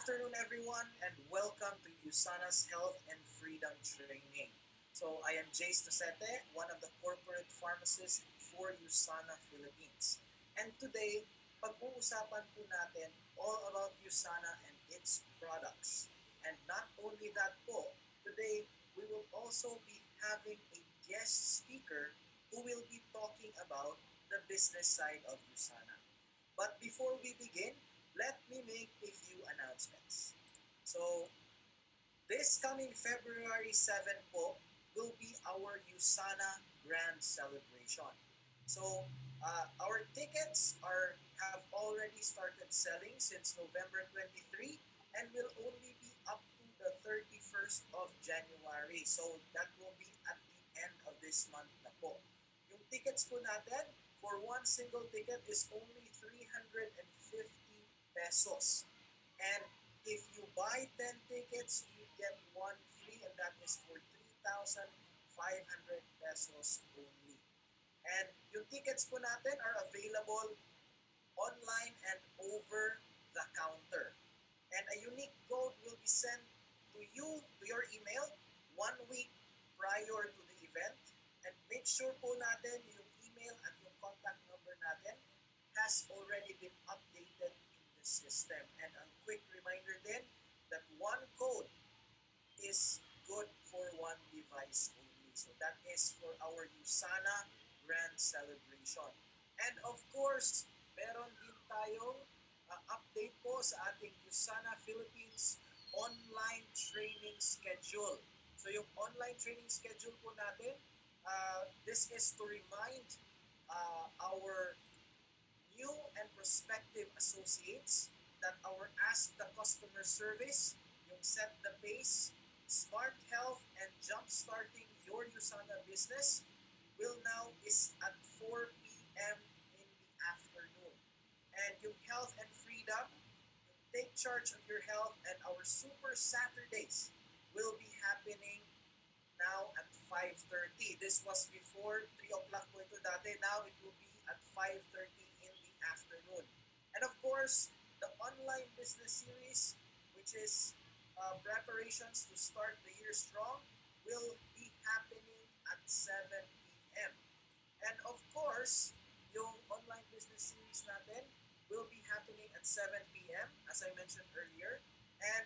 afternoon, everyone, and welcome to USANA's Health and Freedom Training. So, I am Jace Tosete, one of the corporate pharmacists for USANA Philippines. And today, pag-uusapan po natin all about USANA and its products. And not only that po, today we will also be having a guest speaker who will be talking about the business side of USANA. But before we begin, let me make a few announcements. So, this coming February 7 po will be our USANA Grand Celebration. So, our tickets have already started selling since November 23 and will only be up to the 31st of January. So, that will be at the end of this month na po. Yung tickets po natin for one single ticket is only 350 pesos. And if you buy 10 tickets, you get one free, and that is for 3,500 pesos only. And yung tickets po natin are available online and over the counter. And a unique code will be sent to you, to your email, 1 week prior to the event. And make sure po natin yung email at yung contact number natin has already been updated in the system. And a quick reminder din that one code is good for one device only. So that is for our USANA Grand Celebration. And of course, meron din tayong update po sa ating USANA Philippines online training schedule. So yung online training schedule po natin, this is to remind our new and prospective associates that our Ask the Customer service, yung Set the Pace, Smart Health, and Jumpstarting Your USANA Business will now is at 4 p.m. in the afternoon. And yung Health and Freedom, yung Take Charge of Your Health, and our Super Saturdays will be happening now at 5:30. This was before 3 o'clock po ito dati. Now it will be at 5:30 in the afternoon. And of course, the online business series, which is preparations to start the year strong, will be happening at 7 p.m. And of course, yung online business series natin will be happening at 7 p.m. as I mentioned earlier. And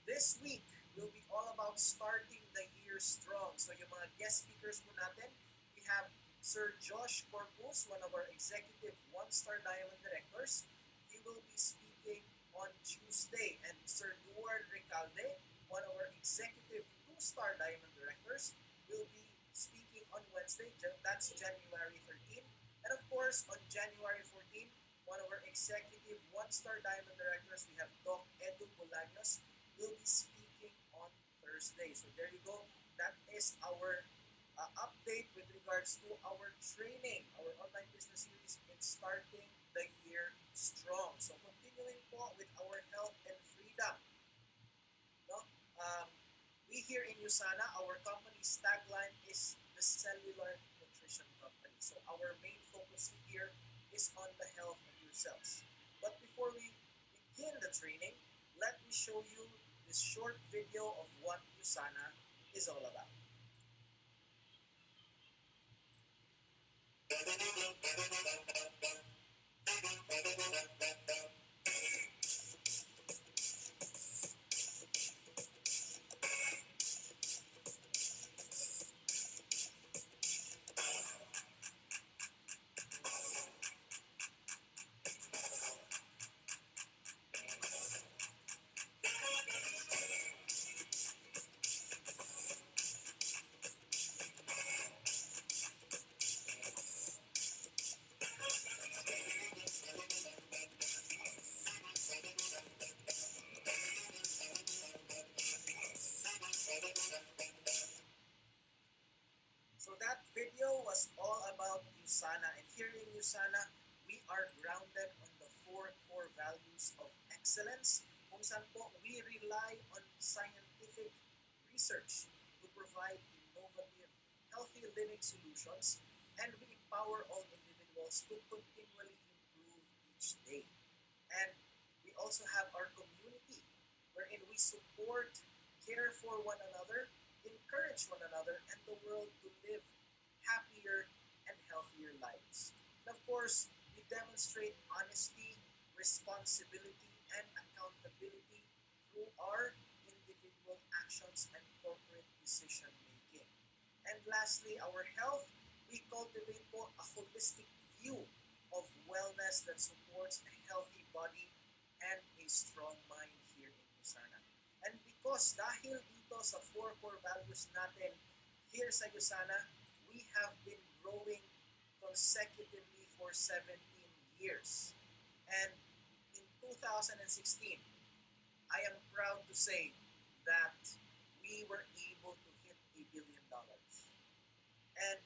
this week will be all about starting the year strong. So yung mga guest speakers po natin, we have Sir Josh Corpus, one of our executive one-star diamond directors. He will be speaking on Tuesday. And Sir Duard Recalde, one of our executive two-star diamond directors, will be speaking on Wednesday. That's January 13. And of course, on January 14, one of our executive one-star diamond directors, we have Doc Edu Bolaños, will be speaking on Thursday. So there you go. That is our update with regards to our training, our online business series in starting the year strong. So continuing po with our health and freedom. No? Um, we here in USANA, our company's tagline is the Cellular Nutrition Company. So our main focus here is on the health of your cells. But before we begin the training, let me show you this short video of what USANA is all about. So that video was all about USANA. And here in USANA, we are grounded on the four core values of excellence, kung saan po we rely on scientific research to provide innovative, healthy living solutions, and we empower all individuals to continually improve each day. And we also have our community. wherein we support, care for one another, encourage one another, and the world to live happier and healthier lives. And of course, we demonstrate honesty, responsibility, and accountability through our individual actions and corporate decision making. And lastly, our health, we cultivate po a holistic view of wellness that supports a healthy body and a strong mind here in Usana. And because dahil dito sa four core values natin here sa Usana, we have been growing consecutively for 17 years. And in 2016, I am proud to say that we were able to hit $1 billion. And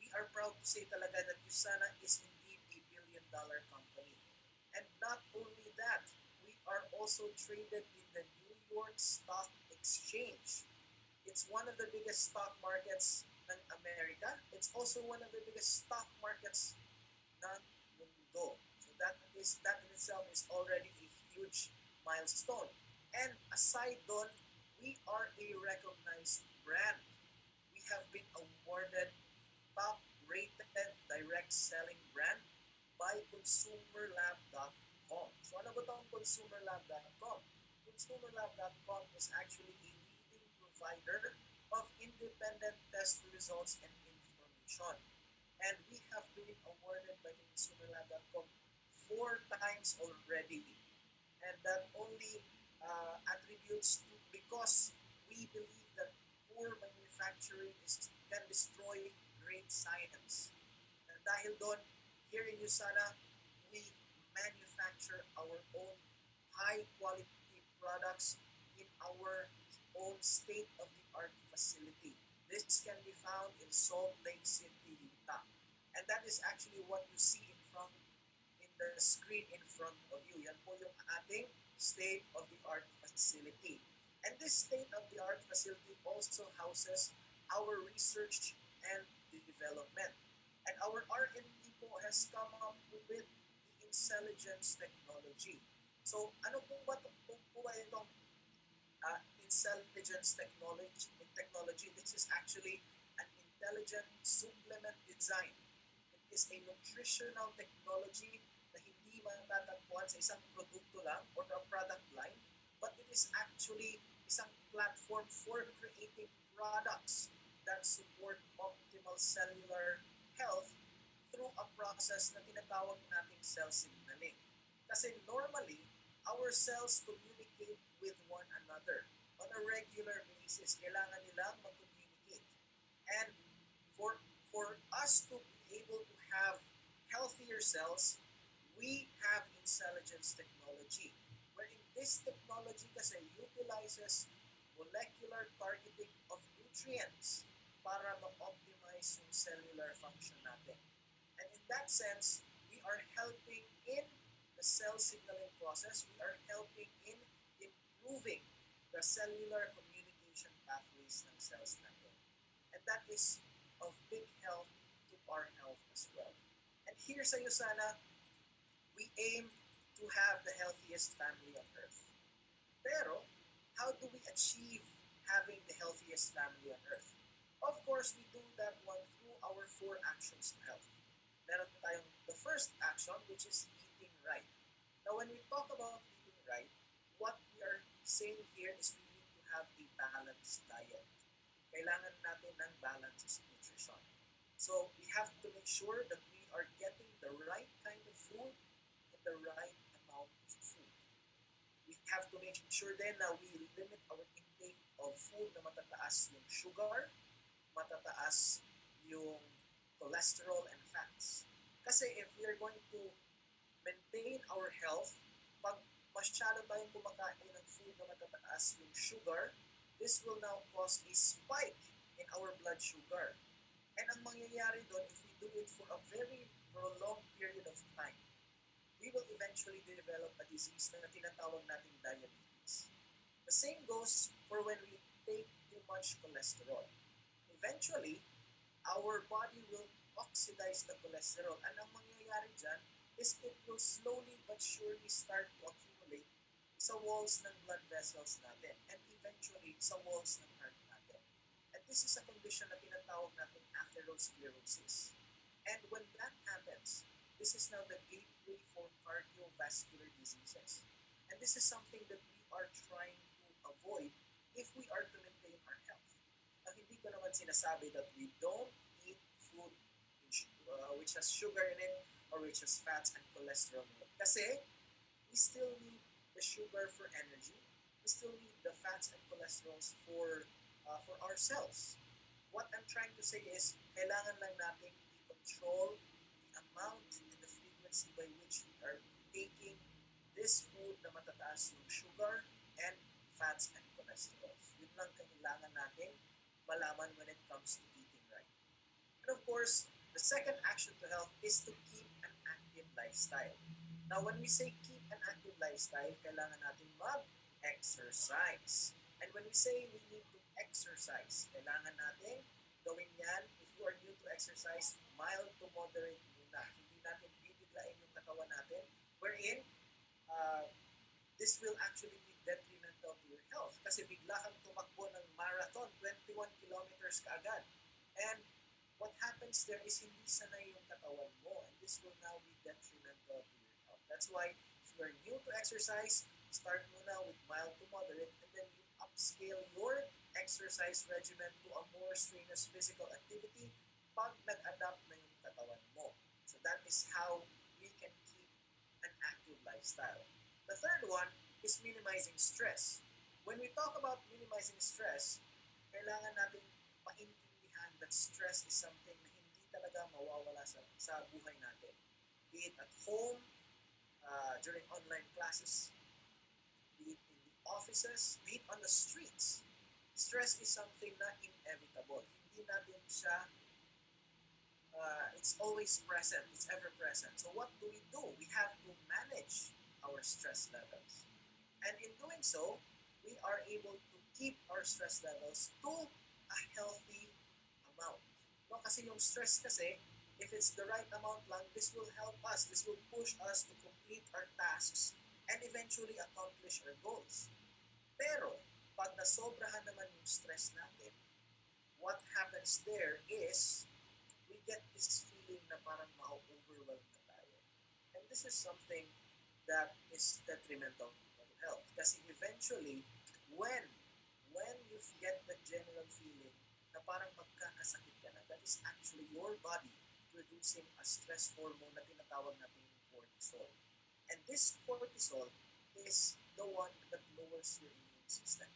we are proud to say talaga that Usana is indeed $1 billion company. And not only that, we are also traded in the New York Stock Exchange. It's one of the biggest stock markets ng America. It's also one of the biggest stock markets ng mundo. So that in itself is already a huge milestone. And aside doon, we are a recognized brand. We have been awarded top rated direct selling brand by consumerlab.com. So ano ba itong consumerlab.com? Consumerlab.com is actually a leading provider of independent test results and information. And we have been awarded by consumerlab.com 4 times already. And that only attributes to because we believe that poor manufacturing can destroy great science. And dahil doon, here in USANA, we manufacture our own high quality products in our own state of the art facility. This can be found in Salt Lake City, Utah. And that is actually what you see in the screen in front of you. Yan po yung ating state of the art facility. And this state of the art facility also houses our research and development. And our R&D po has come up with the intelligence technology. So ano po ba itong intelligence technology? This is actually an intelligent supplement design. It is a nutritional technology na hindi matatagpuan sa isang produkto lang or a product line, but it is actually isang platform for creating products that support optimal cellular health through a process na tinatawag nating cell signaling. Kasi normally, our cells communicate with one another on a regular basis. Kailangan nilang mag-communicate. And for us to be able to have healthier cells, we have intelligence technology. Wherein this technology kasi utilizes molecular targeting of nutrients para ma-optimize yung cellular function natin. And in that sense, we are helping in the cell signaling process. We are helping in improving the cellular communication pathways ng cells natin. And that is of big help to our health as well. And here sa USANA, we aim to have the healthiest family on earth. Pero, how do we achieve having the healthiest family on earth? Of course, we do that one through our 4 actions to health. Meron tayong the first action, which is eating right. Now, when we talk about eating right, what we are saying here is we need to have a balanced diet. Kailangan natin ng balanced nutrition. So, we have to make sure that we are getting the right kind of food and the right amount of food. We have to make sure then na we limit our intake of food na matataas yung sugar, matataas yung cholesterol and fats. Kasi if we are going to maintain our health, pag masyado tayong kumakain ng food na matataas yung sugar, this will now cause a spike in our blood sugar. And ang mangyayari doon, if we do it for a very prolonged period of time, we will eventually develop a disease na tinatawag nating diabetes. The same goes for when we take too much cholesterol. Eventually, our body will oxidize the cholesterol. And ang mangyayari dyan is it will slowly but surely start to accumulate, sa walls ng blood vessels natin and eventually sa walls ng heart natin. And this is a condition na tinatawag natin atherosclerosis. And when that happens, this is now the gateway for cardiovascular diseases. And this is something that we are trying to avoid if we are to maintain our health. Now, hindi ko naman sinasabi that we don't eat food which has sugar in it or which has fats and cholesterol in it. Kasi we still need the sugar for energy. We still need the fats and cholesterols for ourselves. What I'm trying to say is, kailangan lang natin i-control the amount and the frequency by which we are taking this food na matataas yung sugar and fats and cholesterols. Yun lang kailangan natin malaman when it comes to eating right. And of course, the second action to health is to keep an active lifestyle. Now, when we say keep an active lifestyle, kailangan natin mag-exercise. And when we say we need to exercise, kailangan natin gawin yan. If you are new to exercise, mild to moderate muna. Hindi natin bibiglain yung katawan natin, wherein uh, this will actually be detrimental to your health. Kasi bigla kang tumakbo ng marathon, 21 kilometers kaagad. And what happens there is hindi sanay yung katawan mo, and this will now be detrimental to your health. That's why if you are new to exercise, start muna with mild to moderate, and then you upscale your exercise regimen to a more strenuous physical activity pag nag-adapt na yung katawan mo. So that is how we can keep an active lifestyle. The third one is minimizing stress. When we talk about minimizing stress, kailangan natin maintindihan that stress is something na hindi talaga mawawala sa buhay natin. Be it at home, during online classes, be it in the offices, be it on the streets. Stress is something na inevitable. Hindi natin siya, it's always present, it's ever present. So what do? We have to manage our stress levels. And in doing so, we are able to keep our stress levels to a healthy amount. No, kasi yung stress kasi, if it's the right amount lang, this will help us. This will push us to complete our tasks and eventually accomplish our goals. Pero, pag nasobrahan naman yung stress natin, what happens there is we get this feeling na parang ma-overwhelm na tayo. And this is something that is detrimental to health. Kasi eventually, when you get the general feeling na parang magkakasakit ka na, that is actually your body producing a stress hormone na tinatawag natin yung cortisol. And this cortisol is the one that lowers your immune system.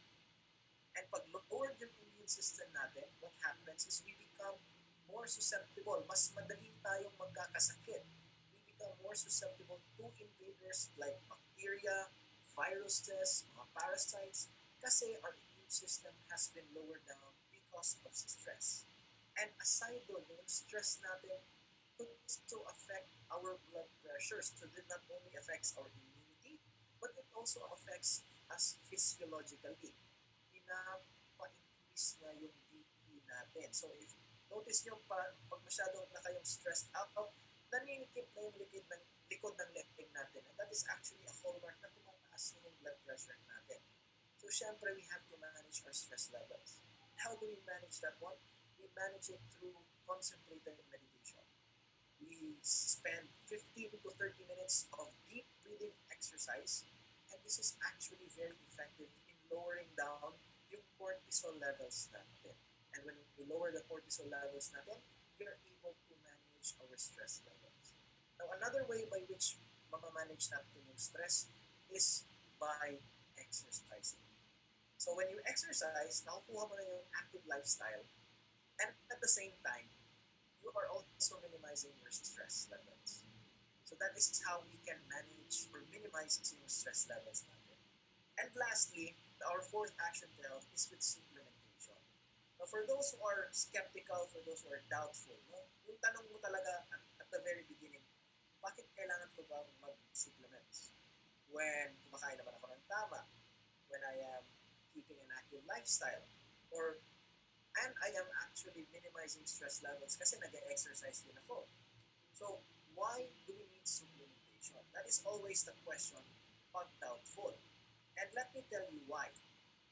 And pag lowered yung immune system natin, what happens is we become more susceptible. Mas madali tayong magkakasakit. We become more susceptible to invaders like bacteria, viruses, mga parasites, kasi our immune system has been lowered down because of stress. And aside doon, yung stress natin could also affect our blood pressure. So it not only affects our immunity, but it also affects us physiologically. Pinapa-increase na yung BP natin. So if notice nyo pag masyadong na kayong stressed out, naninikip na yung likod ng leeg natin. And that is actually a hallmark na tumataas na yung blood pressure natin. So syempre, we have to manage our stress levels. How do we manage that one? We manage it through concentrated meditation. We spend 15 to 30 minutes of deep breathing exercise, and this is actually very effective in lowering down yung cortisol levels natin. And when we lower the cortisol levels natin, we are able to manage our stress levels. Now, another way by which mamamanage natin yung stress is by exercising. So when you exercise, nakukuha mo na yung active lifestyle, and at the same time, you are also minimizing your stress levels. So that is how we can manage or minimize yung stress levels natin. And lastly, our fourth action to health is with supplementation. Now, for those who are skeptical, for those who are doubtful, no, yung tanong mo talaga at the very beginning, bakit kailangan ko ba mag-supplements? When kumakain naman ako ng tama, when I am keeping an active lifestyle, or and I am actually minimizing stress levels kasi nag-exercise din ako. So, why do we need supplementation? That is always the question pag doubtful. And let me tell you why.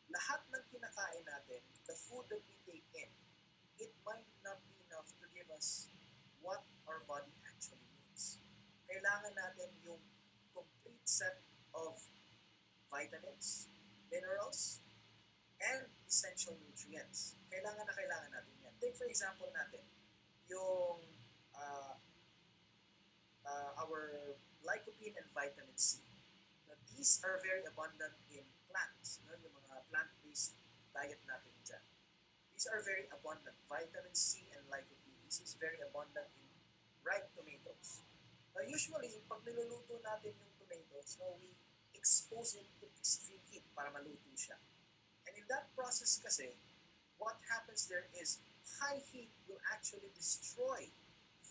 Lahat ng kinakain natin, the food that we take in, it might not be enough to give us what our body actually needs. Kailangan natin yung complete set of vitamins, minerals, and essential nutrients. Kailangan natin yan. Take for example natin, yung uh, our lycopene and vitamin C. Now, these are very abundant in plants, no? Yung mga plant-based diet natin dyan. These are very abundant. Vitamin C and lycopene. This is very abundant in ripe tomatoes. Now, usually, pag niluluto natin yung tomatoes, no, we expose it to extreme heat para maluto siya. And in that process kasi, what happens there is high heat will actually destroy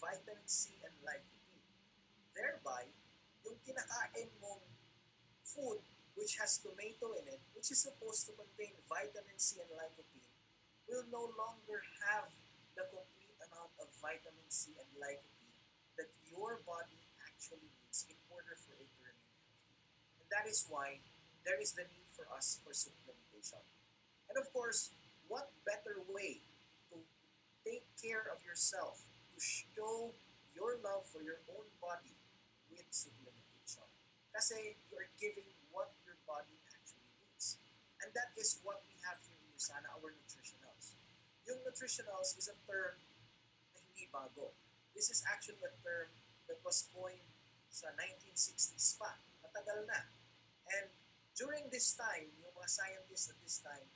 vitamin C and lycopene. Thereby, yung kinakain mong food which has tomato in it, which is supposed to contain vitamin C and lycopene, will no longer have the complete amount of vitamin C and lycopene that your body actually needs in order for it to remain healthy. And that is why there is the need for us for supplementation. And of course, what better way to take care of yourself, to show your love for your own body with supplementation? Kasi you're giving what your body actually needs. And that is what we have here in USANA, our nutritionals. Yung nutritionals is a term na hindi bago. This is actually a term that was coined sa 1960s pa. Matagal na. And during this time, yung mga scientists at this time,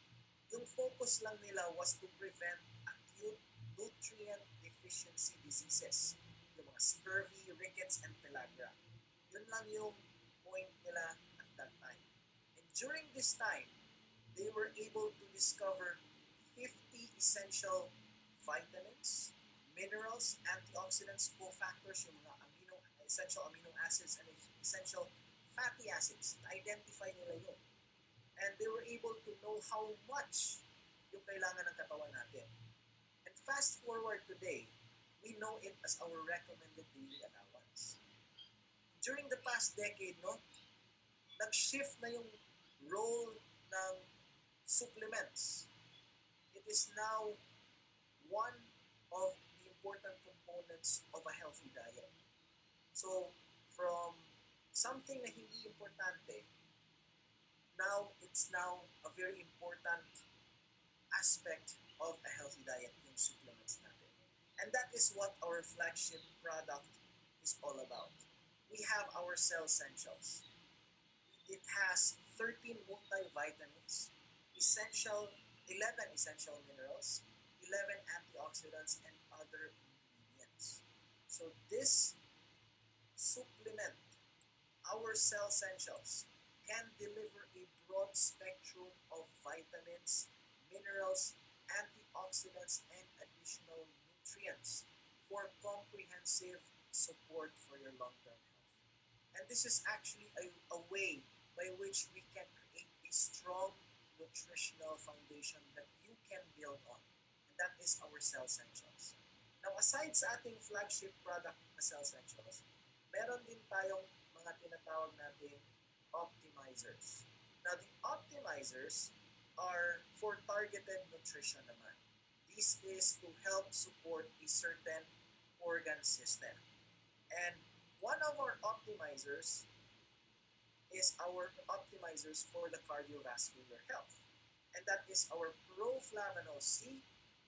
yung focus lang nila was to prevent acute nutrient deficiency diseases. Yung mga scurvy, rickets, and pellagra. Yun lang yung point nila at that time. And during this time, they were able to discover 50 essential vitamins, minerals, antioxidants, cofactors, yung mga essential amino acids, and essential fatty acids. Na-identify nila yun. And they were able to know how much yung kailangan ng katawan natin. And fast forward today, we know it as our recommended daily allowance. During the past decade, no, nag-shift na yung role ng supplements. It is now one of the important components of a healthy diet. So, from something na hindi importante, now it's now a very important aspect of a healthy diet yung supplements natin. And that is what our flagship product is all about. We have our Cell Essentials. It has 13 multivitamins, 11 essential minerals, 11 antioxidants, and other ingredients. So this supplement, our Cell Essentials, can deliver a broad spectrum of vitamins, minerals, antioxidants, and additional nutrients for comprehensive support for your long-term health. And this is actually a way by which we can create a strong nutritional foundation that you can build on. And that is our Cell Essentials. Now, aside sa ating flagship product na Cell Essentials, meron din tayong mga tinatawag nating optimizers. Now, the optimizers are for targeted nutrition naman. This is to help support a certain organ system. And one of our optimizers is our optimizers for the cardiovascular health. And that is our Proflavanol C,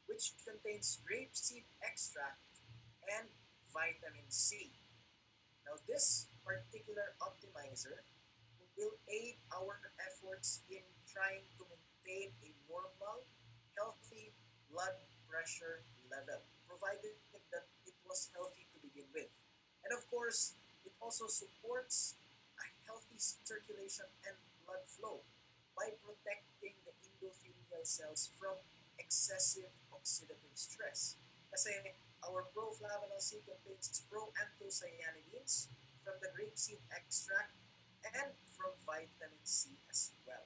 which contains grapeseed extract and vitamin C. Now, this particular optimizer will aid our efforts in trying to maintain a normal, healthy blood pressure level, provided that it was healthy to begin with. And of course, it also supports a healthy circulation and blood flow by protecting the endothelial cells from excessive oxidative stress. Kasi our Proflavanol C contains proanthocyanidins from the grapeseed extract and from vitamin C as well.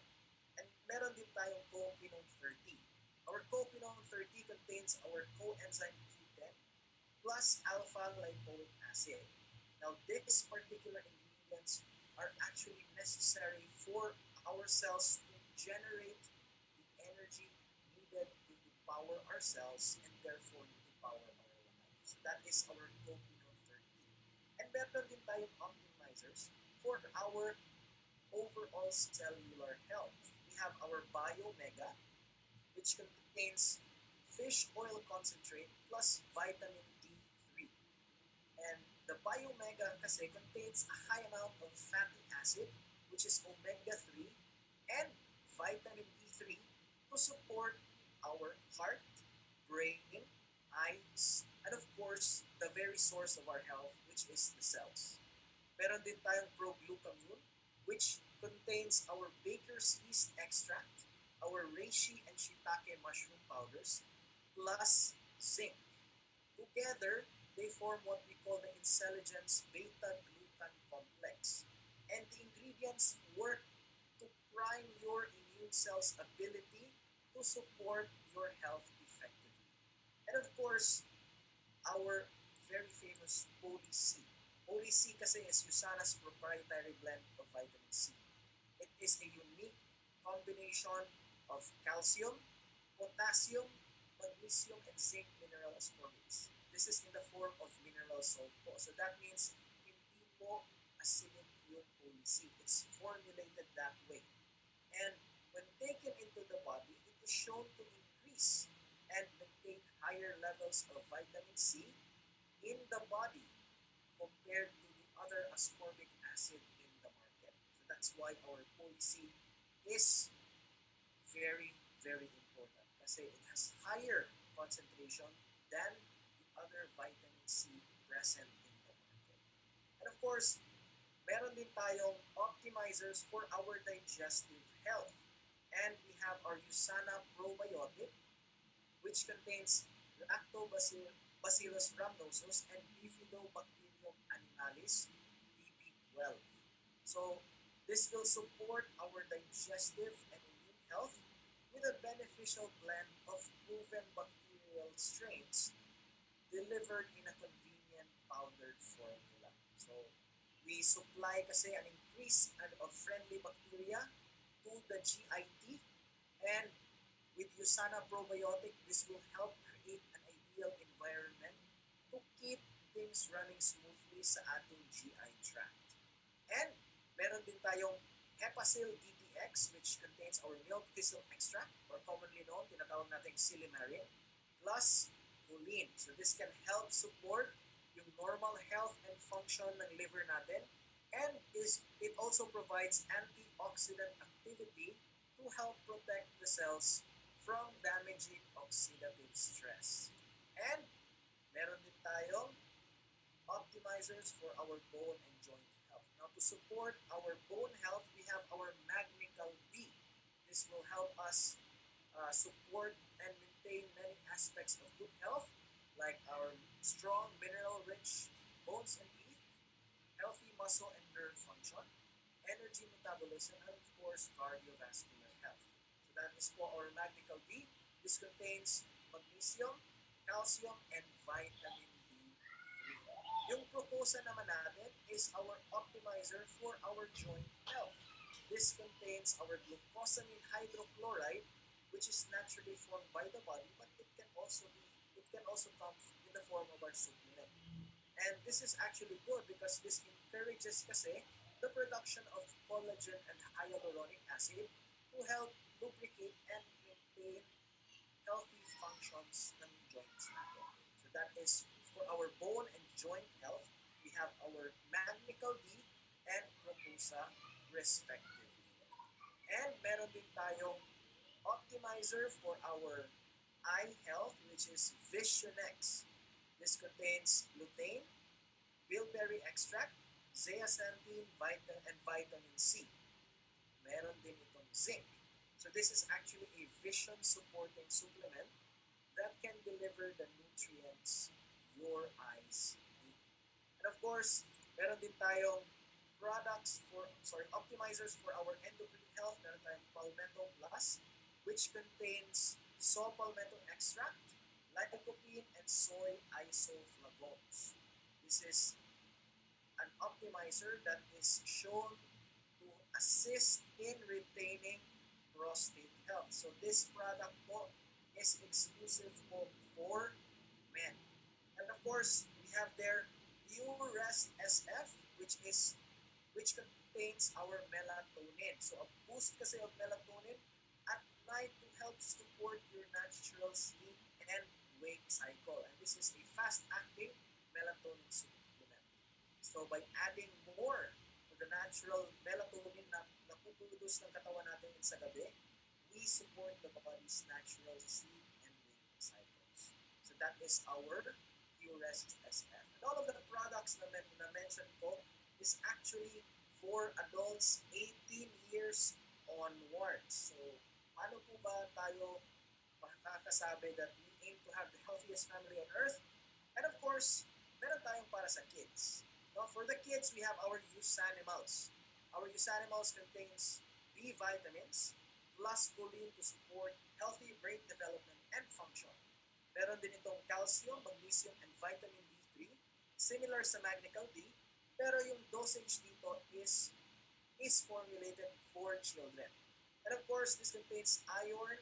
And meron din tayong Copinone 30. Our Copinone 30 contains our coenzyme Q10 plus alpha lipoic acid. Now, these particular ingredients are actually necessary for a our cells to generate the energy needed to power our cells and therefore to power our lives. So that is our Copinol 13. And meron din tayong optimizers for our overall cellular health. We have our BioMega, which contains fish oil concentrate plus vitamin D3. And the BioMega kasi contains a high amount of fatty acid, which is omega-3, and vitamin D3 to support our heart, brain, eyes, and of course, the very source of our health, which is the cells. Meron din tayong proglucamine, which contains our baker's yeast extract, our reishi and shiitake mushroom powders, plus zinc. Together, they form what we call the Intelligence beta-glucan complex. And the ingredients work to prime your immune cells' ability to support your health effectively. And of course, our very famous Poly-C. Poly-C kasi is USANA's proprietary blend of vitamin C. It is a unique combination of calcium, potassium, magnesium, and zinc mineral ascorbates. This is in the form of mineral salt po. So that means hindi po acidic yung Poly-C. It's formulated that way. And when taken into the body, it is shown to increase and maintain higher levels of vitamin C in the body compared to the other ascorbic acid in the market. So that's why our policy is very, very important kasi it has higher concentration than the other vitamin C present in the market. And of course, meron din tayong optimizers for our digestive health. And we have our USANA probiotic, which contains Lactobacillus rhamnosus and Bifidobacterium animalis BB12. So this will support our digestive and immune health with a beneficial blend of proven bacterial strains delivered in a convenient powdered formula. So we supply kasi an increase of friendly bacteria to the GIT, and with USANA probiotic, this will help create an ideal environment to keep things running smoothly sa ating GI tract. And meron din tayong Hepacil DTX, which contains our milk thistle extract, or commonly known, tinatawag natin silimarin, plus choline. So this can help support yung normal health and function ng liver natin, and it also provides antioxidant activity to help protect the cells from damaging oxidative stress. And meron din tayong optimizers for our bone and joint health. Now, to support our bone health, we have our Magnical D. This will help us support and maintain many aspects of good health, like our strong, mineral-rich bones and teeth, healthy muscle and nerve function, energy metabolism, and of course, cardiovascular health. So that is for our Magnical D. This contains magnesium, calcium, and vitamin D3. Yung Proposa naman natin is our optimizer for our joint health. This contains our glucosamine hydrochloride, which is naturally formed by the body, but it can also come in the form of our supplement. And this is actually good because this encourages kasi the production of collagen and hyaluronic acid to help lubricate and maintain healthy functions ng joints natin. So that is for our bone and joint health. We have our Magnical D and Proposa respectively. And meron din tayong optimizer for our eye health, which is Visionex. This contains lutein, bilberry extract, zeaxanthin, and vitamin C. Meron din itong zinc. So this is actually a vision supporting supplement that can deliver the nutrients your eyes need. And of course, meron din tayong optimizers for our endocrine health. Meron tayong Palmetto Plus, which contains saw palmetto extract, lycopene, and soy isoflavones. This is an optimizer that is shown to assist in retaining prostate health. So this product po is exclusive po for men. And of course, we have there Pure Rest SF, which contains our melatonin. So a boost kasi of melatonin at night to help support your natural sleep and wake cycle. And this is a fast-acting melatonin supplement. So by adding more of the natural melatonin na napuproduce ng katawan natin sa gabi, we support the body's natural sleep and waking cycles. So that is our Pure Rest SF. And all of the products na mentioned ko is actually for adults 18 years onwards. So, paano po ba tayo makakasabi that we aim to have the healthiest family on earth? And of course, meron tayong para sa kids. Now, for the kids, we have our Usanimals. Our Usanimals contains B vitamins plus choline to support healthy brain development and function. Meron din itong calcium, magnesium, and vitamin D3, similar sa Magnical D, pero yung dosage dito is formulated for children. And of course, this contains iron,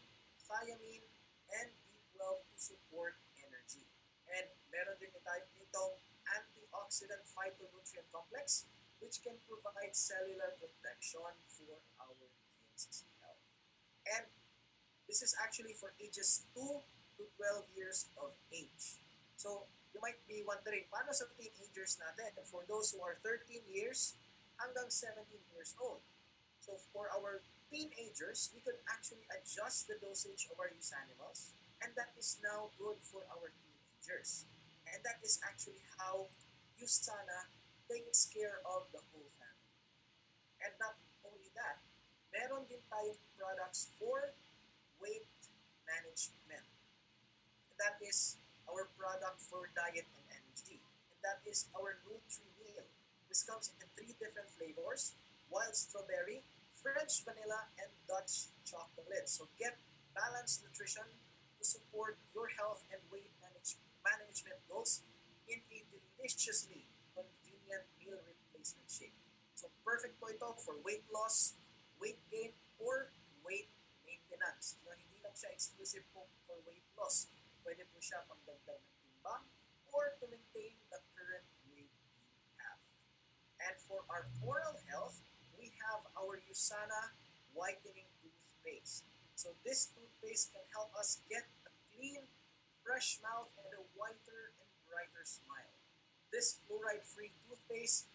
thiamine, and B12 to support energy. And meron din itong antioxidant phytonutrient complex, which can provide cellular protection for our kids' health. And this is actually for ages 2 to 12 years of age. So, you might be wondering, paano sa teenagers natin? For those who are 13 years hanggang 17 years old. So, for our teenagers, we could actually adjust the dosage of our use animals, and that is now good for our teenagers. And that is actually how Usana takes care of the whole family. And not only that, meron din tayong products for weight management. And that is our product for diet and energy. And that is our Nutri Meal. This comes in three different flavors: wild strawberry, French vanilla, and Dutch chocolate. So get balanced nutrition to support your health and management goals in a deliciously convenient meal replacement shake. So perfect po ito for weight loss, weight gain, or weight maintenance. No, hindi lang siya exclusive po for weight loss. Pwede po siya pangdagdag ng timbang or to maintain the current weight you have. And for our oral health, we have our Usana Whitening Toothpaste. So this toothpaste can help us get a clean, fresh mouth and a whiter and brighter smile. This fluoride-free toothpaste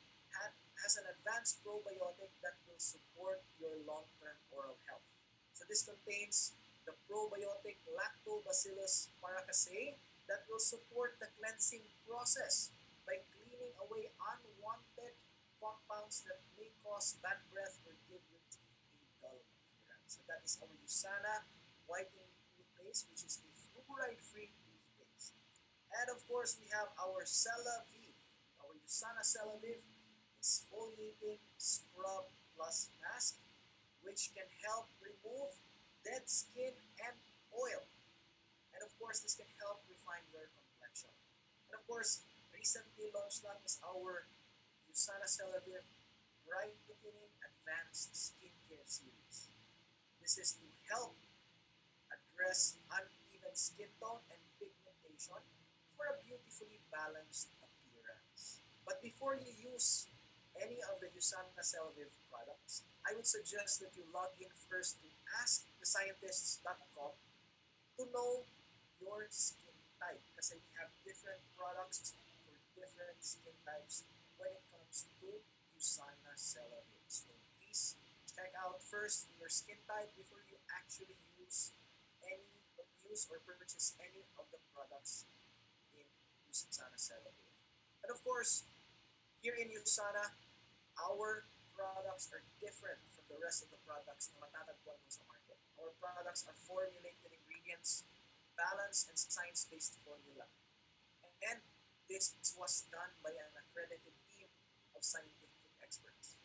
has an advanced probiotic that will support your long-term oral health. So this contains the probiotic Lactobacillus paracasei that will support the cleansing process by cleaning away unwanted compounds that may cause bad breath or give your teeth a dull appearance. So that is our Usana whitening toothpaste, which is a fluoride-free toothpaste. And of course, we have our Celavive. Our Usana Celavive exfoliating scrub plus mask, which can help remove dead skin and oil. And of course, this can help refine your complexion. And of course, recently launched lang is our Usana Celavive Brightening Advanced Skincare Series. This is to help address uneven skin tone and pigmentation for a beautifully balanced appearance. But before you use any of the Usana Celavive products, I would suggest that you log in first to askthescientists.com to know your skin type kasi we have different products for different skin types when it comes to Usana Celavive. So please check out first your skin type before you actually any use or purchase any of the products in Usana Celavive. And of course, here in Usana, our products are different from the rest of the products na matatagpuan mo sa market. Our products are formulated ingredients, balanced and science-based formula. And this was done by an accredited team of scientific experts.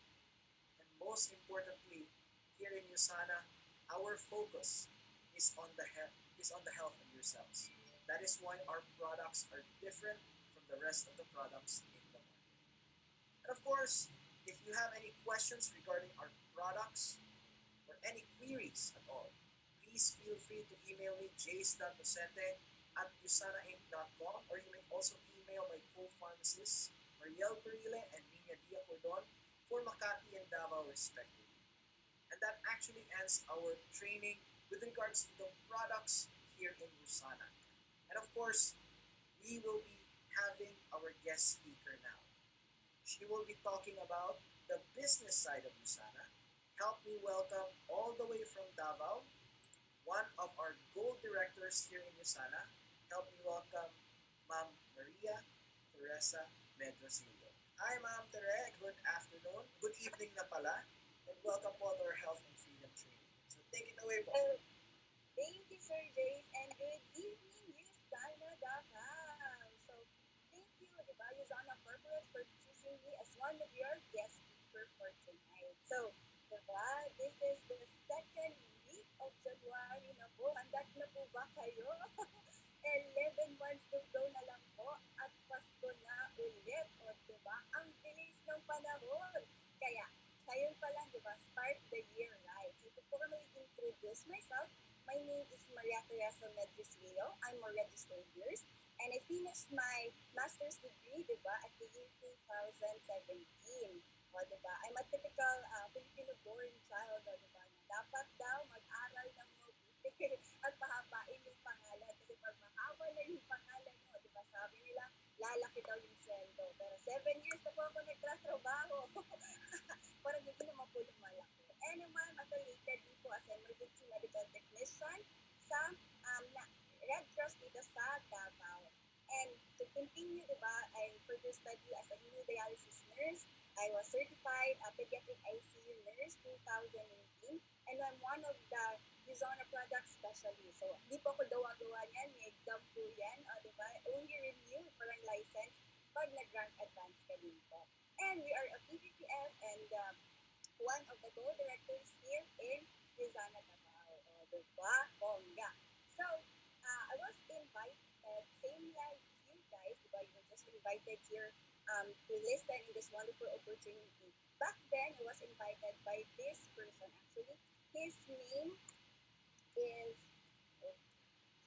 And most importantly, here in USANA, our focus is on the health of your cells. That is why our products are different from the rest of the products in the market. And of course, If you have any questions regarding our products or any queries at all, please feel free to email me jace.docente@usanainc.com, or you may also email my co-pharmacists Mariel Perile and Nina Diacordon for Makati and Davao respectively. And that actually ends our training with regards to the products here in USANA. And of course, we will be having our guest speaker now. She will be talking about the business side of USANA. Help me welcome all the way from Davao, one of our gold directors here in USANA. Help me welcome Ma'am Maria Teresa Medrosillo. Hi Ma'am Tere, good afternoon. Good evening na pala. And welcome po to our Health and Freedom Training. So take it away po. Thank you, Sir Jace, and good evening, Yusana Davao. So, thank you, diba, Yusana Corporate, for choosing me as one of your guest speaker for tonight. So, diba, this is the second week of January na po. Handa na po ba kayo? 11 months to go na lang po at Pasko na ulit. O, diba, ang bilis ng panahon. Kaya, ngayon pa lang, diba, start the year right. So, before I introduce myself, my name is Maria Teresa Medrosillo. I'm a registered nurse, and I finished my master's degree, diba, at the year 2017. O, diba, I'm a typical Filipino-born child, o, diba, na dapat daw mag-aral ng mabuti at pahabain yung pangalan. Kasi pag mahaba na yung pangalan mo, diba, sabi nila, lalaki daw yung sweldo. Pero 7 years na po ako nagtatrabaho. Parang hindi naman po lumalaki. And naman, affiliated din po as emergency medical technician sa Red Cross dito sa Davao. And to continue, diba, I further study as a hemodialysis nurse. I was certified pediatric ICU nurse 2018, and I'm one of the Luzona product specialists. So, hindi po ako gawa-gawa niyan. May exam po yan. Diba? Only renew parang license pag nag-rank advance ka din po. And we are a PPPF and one of the co-directors here in Luzana, Davao. Diba? Bongga. So, I was invited, same like you guys, diba? You were just invited here to listen in this wonderful opportunity. Back then, I was invited by this person actually. His name is, oh,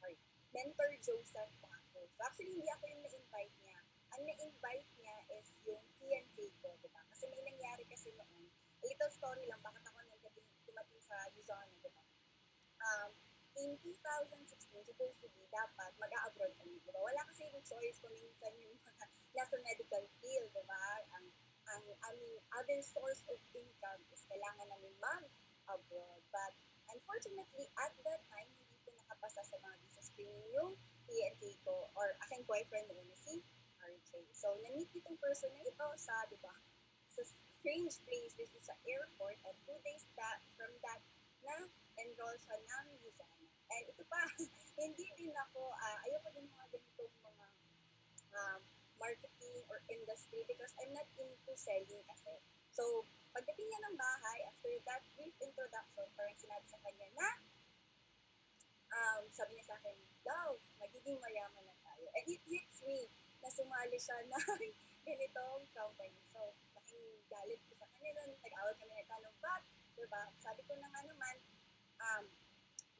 sorry, Mentor Joseph Paco. So actually, hindi ako yung na-invite niya. Ang na-invite niya is yung fiancé ko, diba? Kasi may nangyari kasi noon. A little story lang, bakit ako dumating sa Luzon, diba? In 2016, supposed to be, dapat mag-a-abroad kami, diba? Wala kasi yung choice kung minsan yung mga nasa medical field, diba? Ang aming other source of income is kailangan namin mag-abroad. But unfortunately, at that time, hindi ko nakapasa sa mga visa screening yung PNC ko or aking boyfriend noon na si RJ. So, na-meet itong person na ito sa, diba, sa strange place, this is sa airport, and 2 days from that, na-enroll siya ng Luzana. And ito pa, hindi din ako, ayoko din mga ganitong mga marketing or industry because I'm not into selling kasi. So, pagdating niya ng bahay, after that brief introduction, parang sinabi sa kanya na, sabi niya sa akin, love, magiging mayaman na tayo. And it hits me na sumali siya ng ganitong company. So, laking galit ko sa kanya nun, nag-awal kami na tanong, but, diba, sabi ko na nga naman,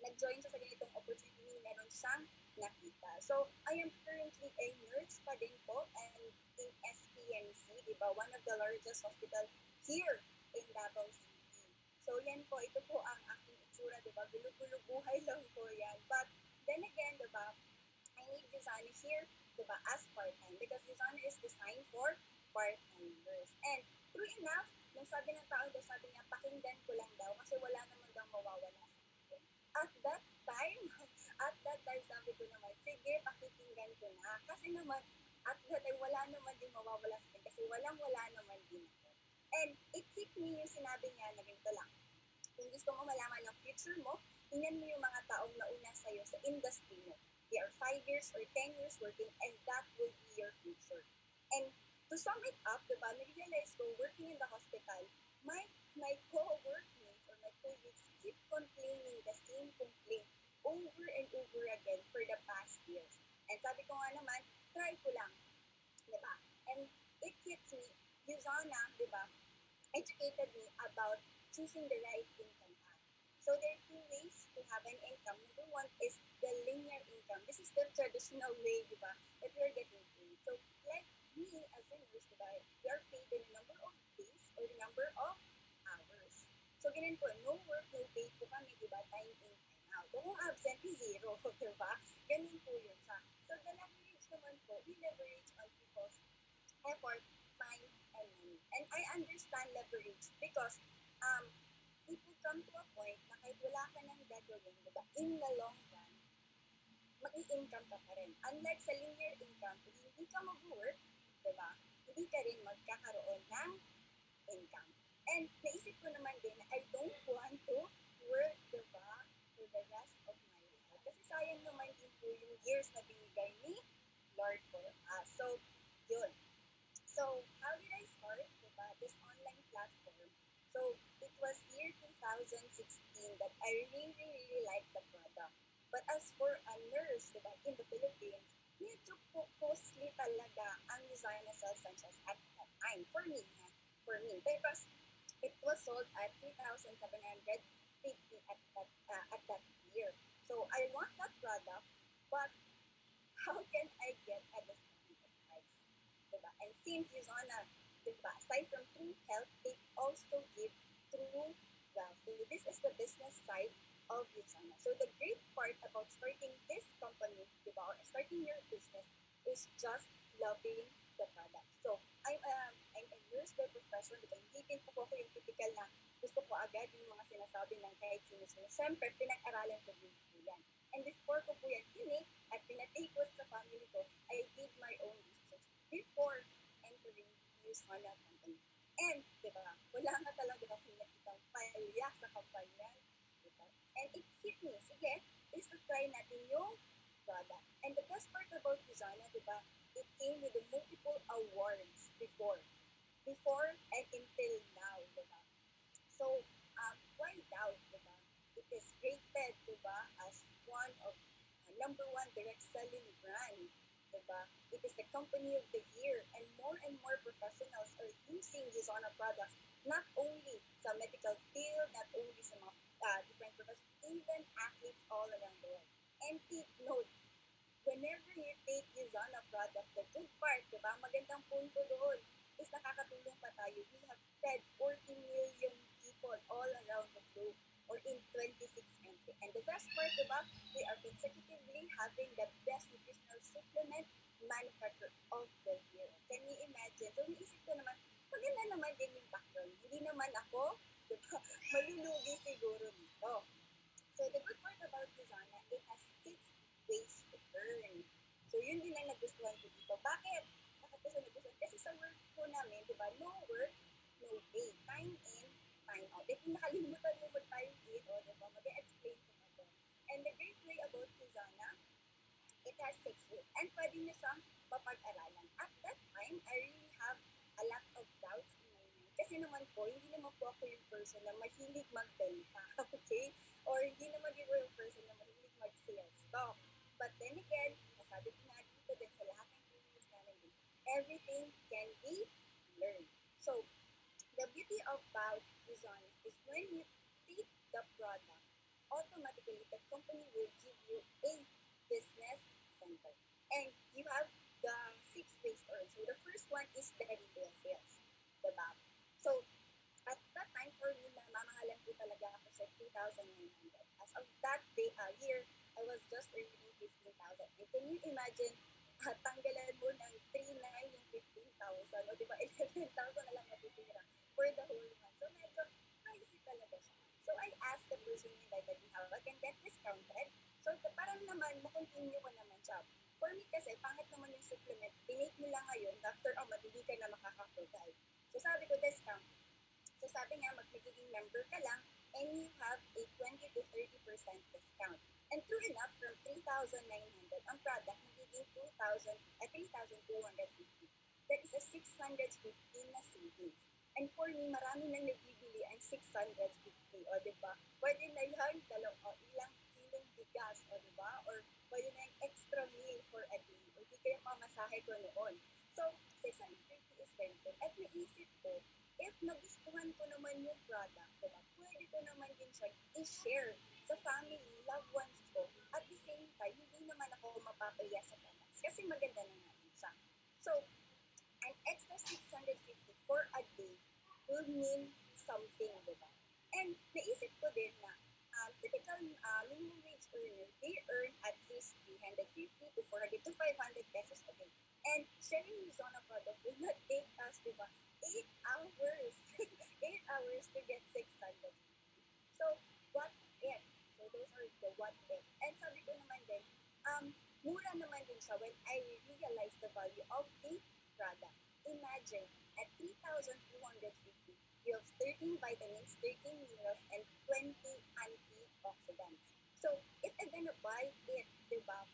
nag-join siya sa ganitong opportunity, meron siyang nakita. So, I am currently a nurse pa din po and in SPMC, diba, one of the largest hospital here in Davao City. So, yan po, ito po ang aking itsura, diba, gulo-gulo buhay lang po yan. But, then again, diba, I need Luzana here, diba, as part-time because Luzana is designed for part-timers. And, true enough, nung sabi ng tao doon, sabi niya, pakinggan ko lang daw kasi wala naman daw mawawala sa akin. At that time, sabi ko naman, sige, pakikinggan ko na. Kasi naman, at that time, wala naman din mawawala sa akin kasi wala naman din ako. And it hit me yung sinabi niya na ganito lang. Kung gusto mo malaman ng future mo, tingnan mo yung mga taong nauna sa'yo sa industry mo. They are 5 years or 10 years working and that will be your future. And to sum it up, diba, na-realize ko, working in the hospital, my co-workmates or my colleagues keep complaining the same complaint over and over again for the past years. And sabi ko nga naman, try ko lang. Diba? And it hits me, Luzana, diba, educated me about choosing the right income path. So there are two ways to have an income. Number one is the linear income. This is the traditional way, di ba, that we are getting paid. So like me as a nurse, di ba, we are paid in the number of days or the number of hours. So ganun po, no work, no pay po kami, di ba, time in, time out. So kung absent is zero, di ba? Ganun po yun siya. So the leverage naman po, we leverage on people's effort, time, and money. And I understand leverage because um, it will come to a point na kahit wala ka nang gagawin, diba, in the long run, mag-i-income ka pa rin. Unlike sa linear income, kung hindi ka mag-work, diba, hindi ka rin magkakaroon ng income. And naisip ko naman din na I don't want to work, diba, for the rest of my life. Kasi sayang naman din po yung years na binigay ni Lord for us. So, yun. So, how did I start diba, this online platform? So, it was year 2016 that I really, really liked the product. But as for a nurse diba, in the Philippines, medyo po costly talaga ang Usana Cell Sanchez at that time. For me, ha? For me. Because it was sold at 3,750 at that year. So, I want that product, but how can I get a discounted price? Diba? And since Usana, diba, aside from True Health, they also give True Wealth. So this is the business side of Usana. So the great part about starting this company, diba, or starting your business is just loving the product. So I'm a nurse by profession, diba? Hindi din po ako yung typical na gusto ko agad yung mga sinasabi ng kahit sino-sino. Siyempre, pinag-aralan ko din po yan. And before ko po yan tinik at pinatake ko sa family ko, I did my own research before entering the Usana company. And, di ba, wala nga talaga akong nakitang palya sa kampanya. Diba? And it hit me, sige, is to try natin yung product. And the best part about Usana, di ba, it came with the multiple awards before and until now, di ba? So, why doubt, di ba? It is rated, di ba, as one of number one direct selling brand, di ba? It is the company of the year, and more professionals are using Usana products, not only sa medical field, not only sa mga different professions, even athletes all around the world. And take note, whenever you take Usana product, the good part, di ba, magandang punto doon is nakakatulong pa tayo. We have fed 40 million people all around the globe or in 26 countries. And the best part, di ba, we are consecutively having the best nutritional supplement manufacturer of the year. Can you imagine? So, naisip ko naman, maganda naman din yung background. Hindi naman ako, di ba, malulugi siguro dito. So, the good part about Usana, it has 6 ways to earn. So, yun din ang nagustuhan ko dito. Bakit? Bakit ko siya nagustuhan? Kasi sa work po namin, di ba, no work, no pay. Time in, time out. If nakalimutan mo mag-time in, o di ba, mag-explain ko na to. And the great way about Usana, it has 6 ways. And pwede na siyang mapag-aralan. At that time, I really have a lot of doubts in my mind. Kasi naman po, hindi naman po ako yung person na mahilig magbenta. Okay? Or hindi naman din po yung person na mahilig mag-sales stock. But then again, nasabi ko nga dito din sa lahat ng previous namin, everything can be learned. So, the beauty about Usana is when you take the product, automatically the company will give you a business center. And you have the 6 ways to earn. So the first one is the retail sales. Diba? So at that time for me, namamahalan po talaga ako sa 2,900. As of that day, year, I was just earning 15,000. And can you imagine, tanggalan mo ng 3,900 yung 15,000, o diba 11,000 na lang matitira for the whole month. So medyo pricey talaga siya. So I asked the person who invited me how I can get discounted. So parang naman, makontinue ko naman siya. For me kasi, pangit naman yung supplement, tinake mo lang ngayon, after a month, hindi ka na makaka-provide. So sabi ko, discount. So sabi nga, magiging member ka lang, and you have a 20 to 30% discount. And true enough, from 3,900, ang product magiging 3,250. That is a 650 na savings. And for me, marami nang nabibili ang 650. O, diba? Pwede na yan, ilang kilong bigas, o, diba? Or pwede na yung extra meal for a day. O, di kaya pamasahe ko noon. So, 650 is very good. At naisip ko, if nagustuhan ko naman yung product, diba, pwede ko naman din siya i-share sa family, loved ones ko. At the same time, hindi naman ako mapapaya sa products kasi maganda na nga din siya. So, an extra 650 for a day will mean something, di ba? And naisip ko din na typical minimum wage earner, they earn at least 350 to 400 to 500 pesos a day. And sharing with Zona product will not take us, di ba, 8 hours. 8 hours to get 600. So, what if? So, those are the what if. And sabi ko naman din, mura naman din siya when I realized the value of the product. Imagine, at 3,250, you have 13 vitamins, 13 minerals, and 20 antioxidants. So, if I'm gonna buy it, diba,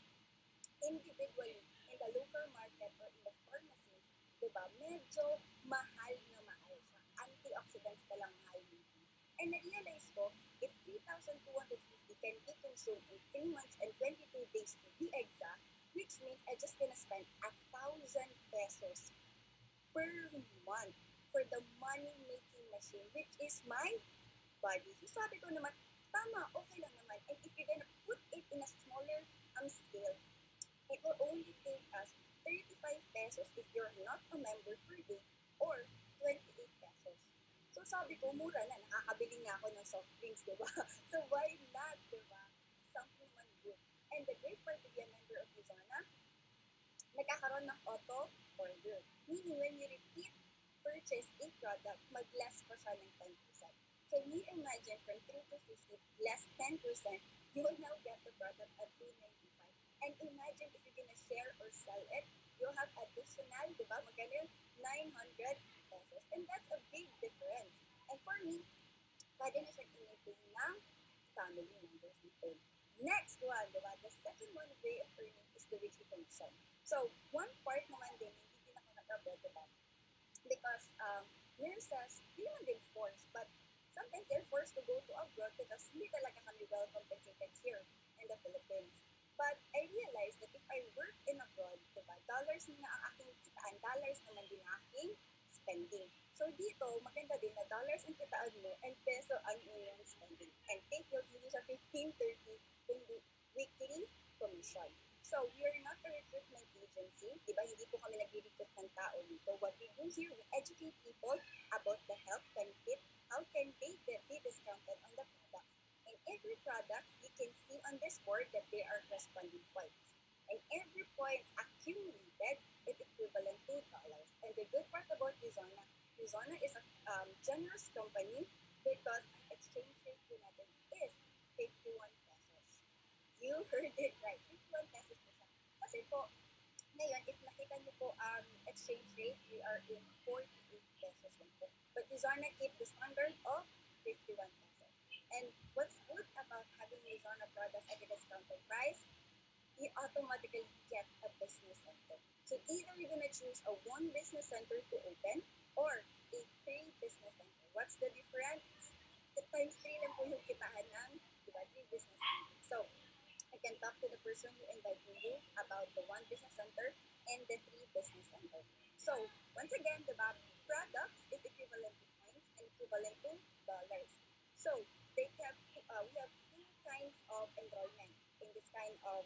individually in the local market or in the pharmacy, diba, medyo mahal na mahal siya. Antioxidants pa lang mahal dito. And na-realize ko, if 3,250 can be consumed in 3 months and 22 days to be exact, which means I just gonna spend 1,000 pesos per month for the money-making machine, which is my body. So sabi ko naman, tama, okay lang naman. And if you're gonna put it in a smaller scale, it will only take us 35 pesos if you're not a member per day or 28 pesos. So sabi ko, mura na, nakakabili nga ako ng soft drinks, di ba? So why not, di ba? Something man good. And the great part to be a member of Luzana, nagkakaroon ng auto order. Meaning, when you repeat purchase a product, mag-less pa siya ng 10%. Can you imagine from 3 to 50 less 10%, you will now get the product at 295. And imagine if you're gonna share or sell it, you'll have additional, di ba, magkano 900 pesos. And that's a big difference. And for me, pwede na siya in-maintain ng family members natin. Next one, di ba? The second one way of earning is the weekly commission. So, one part naman din, hindi din ako nag-abroad, di ba? Because nurses, hindi naman din forced, but sometimes they're forced to go to abroad because hindi talaga kami well compensated here in the Philippines. But I realized that if I work in abroad, diba, dollars na ang aking kitaan, dollars naman din ang aking spending. So dito, maganda din na dollars ang kitaan mo and peso ang iyong spending. And take note, hindi siya 15-30 kundi weekly commission. So, we are not a recruitment agency. Diba, hindi po kami nag-recruit ng tao dito. What we do here, we educate people about the health benefit, how can they be discounted on the product. And every product, you can see on this board that there are corresponding points. And every point accumulated is equivalent to dollars. And the good part about Luzona, Luzona is a generous company because ang exchange rate po natin is 51 pesos. You heard it right, 51 pesos po siya. Kasi po, ngayon, if nakita niyo po ang exchange rate, we are in 48 pesos lang po. But Luzona keep the standard of 51 pesos. And what's good about having Luzona products at a discounted price, you automatically get a business center. So either you're gonna choose a one business center to open or a three business center. What's the difference? The times 3 lang po yung kitaan ng, diba, 3 business center. So, I can talk to the person who invited you about the one business center and the 3 business center. So, once again, the products is equivalent to points and equivalent to dollars. So, we have 2 kinds of enrollment in this kind of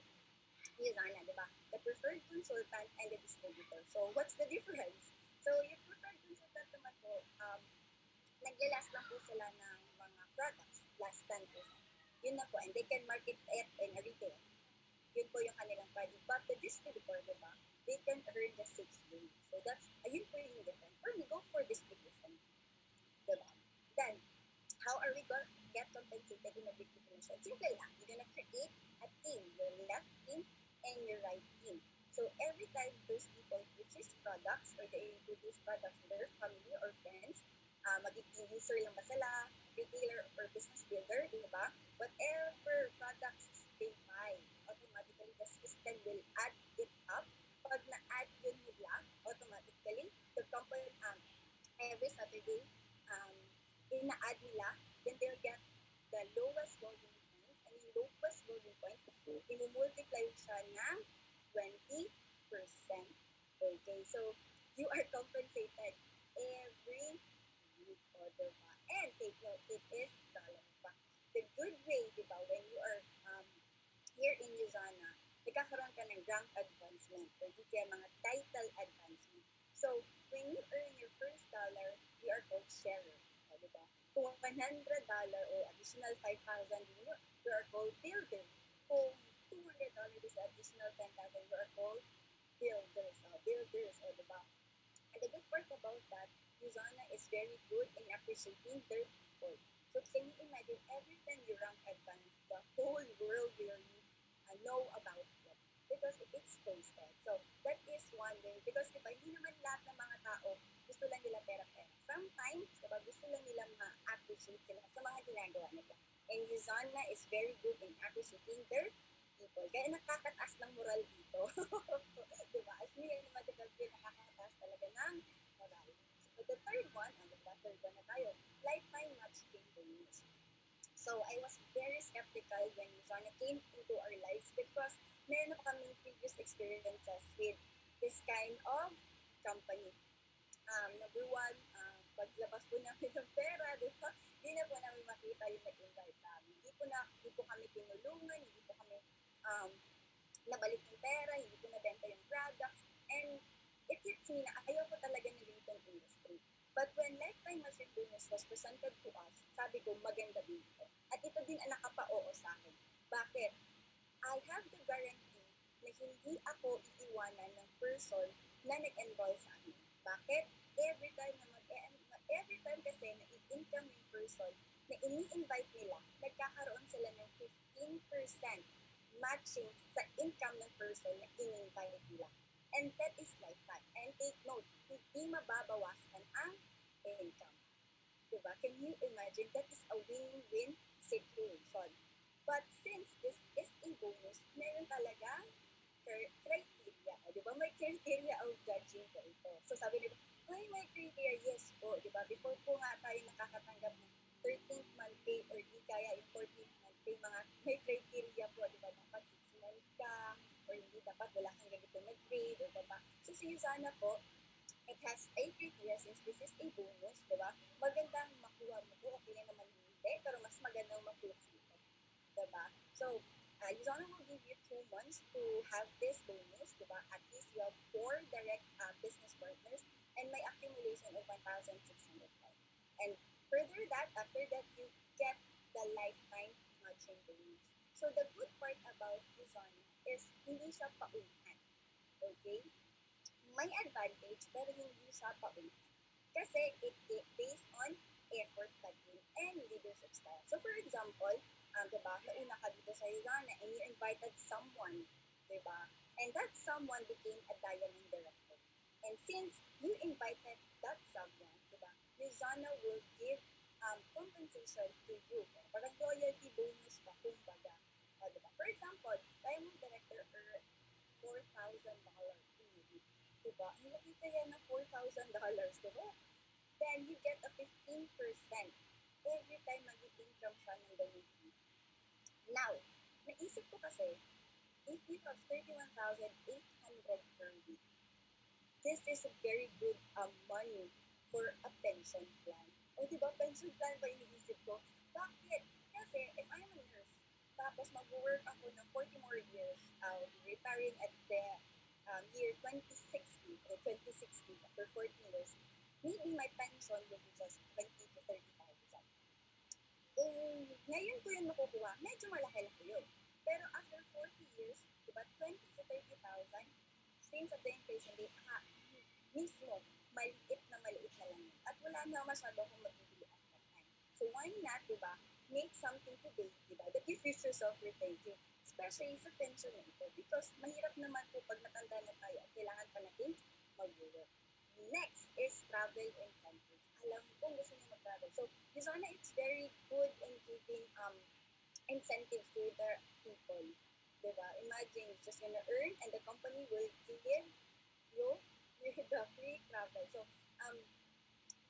Luzana, di ba? The preferred consultant and the distributor. So, what's the difference? So, yung preferred consultant naman po, naglalast lang po sila ng mga products, last 10%. Yun na po, and they can market it in a retail. Yun po yung kanilang pwede. But the distributor, di ba, they can earn the 6 days. So that's, ayun po yung difference. For me, go for distribution. Di ba? Then, how are we going to get compensated in a big commission? Simple lang. You're gonna create a team, your left team and your right team. So every time those people purchase products or they introduce products to their family or friends, magiging user lang ba sila, retailer or business builder, di ba? Whatever products they buy, automatically the system will add it up. Pag na-add yun nila, automatically, the company, every Saturday, ina-add nila, then they'll get the lowest volume points, and yung lowest volume points, imumultiply siya ng 20%. Okay, so you are compensated every rank advancement or di kaya mga title advancement. So, when you earn your first dollar, you are called sharer. Diba? Kung $100 or additional 5,000 you are called builder. Kung $200 is additional 10,000, you are called builders, o diba? And the good part about that, Luzana is very good in appreciating their people. So can you imagine every time you rank advanced, the whole world will know about it because it's posted. So that is one way. Because diba, hindi naman lahat ng mga tao gusto lang nila pera-pera. Sometimes, diba, gusto lang nila ma-appreciate sila sa mga ginagawa nila. And Luzana is very good in appreciating their people. Kaya nakakataas ng moral dito. diba? As me and Matical P, nakakataas talaga ng moral. So the third one, third one na tayo, lifetime matching bonus. So I was very skeptical when Luzana came into our lives because meron na kaming previous experiences with this kind of company. Number one, paglabas po namin ng pera, di ba? Hindi na po namin makita yung nag-invite namin. Hindi po kami tinulungan, hindi po kami um, nabalik yung pera, hindi po nabenta yung products, and it hits me na ayaw ko talaga ng ganitong industry. But when lifetime machine bonus was presented to us, sabi ko, maganda din ito. At ito din ang nakapa-oo sa akin. Bakit? I have the guarantee na hindi ako iiwanan ng person na nag-enroll sa amin. Bakit? Every time kasi na i-income yung person na ini-invite nila, nagkakaroon sila ng 15% matching sa income ng person na in-invite nila. And that is lifetime. And take note, hindi mababawasan ang income. Diba? Can you imagine? That is a win-win situation. But since this is a bonus, meron talaga criteria. Diba? May criteria of judging ko ito. So sabi nila, may criteria. Yes po. Diba? Before po nga tayo nakakatanggap ng 13th month pay or di kaya yung 14th month pay, may criteria po. Diba? Dapat 6 months ka or hindi dapat wala kang ganito na grade or diba? So si Luzana po, it has a criteria since this is a bonus, diba? Magandang makuha mo po, okay na naman hindi, pero mas magandang makuha mo po, diba? So, Luzana will give you 2 months to have this bonus, diba? At least you have 4 direct business partners and may accumulation of 1,600 points. And after that, you get the lifetime matching bonus. So, the good part about Luzana is hindi siya paunahan, okay? May advantage pero hindi siya paunahan. Kasi it based on effort taking and leadership style. So for example, diba, nauna ka dito sa Luzana and you invited someone, diba? And that someone became a diamond director. And since you invited that someone, diba, Luzana will give compensation to you. Parang loyalty bonus pa, kumbaga. Diba? For example, diamond director earn $4,000 diba? Ang laki kaya ng $4,000, diba? Then you get a 15% every time mag-income siya ng ganito. Now, naisip ko kasi, if you have 31,800 per week, this is a very good money for a pension plan. O diba, pension plan ba iniisip ko? Bakit? Kasi if I'm a nurse, tapos mag-work ako ng 40 more years, I'll be retiring at the year 2060 or 2060 after 14 years, maybe my pension will be just 20 to 30,000. Ngayon ko yun makukuha, medyo malaki-laki yun. Pero after 40 years, diba, 20 to 30,000, since of the inflation rate, mismo, maliit na lang yun. At wala na masyado akong magbibili at that time. So why not, diba, make something today, diba, that your future self will thank you. Especially sa pension na ito. Because mahirap naman po pag matanda na tayo at kailangan pa natin mag-work. Next is travel incentives. Alam ko gusto niyo mag-travel. So, Luzana, it's very good in giving incentives to the people. Diba? Imagine, you're just gonna earn and the company will give you the free travel. So,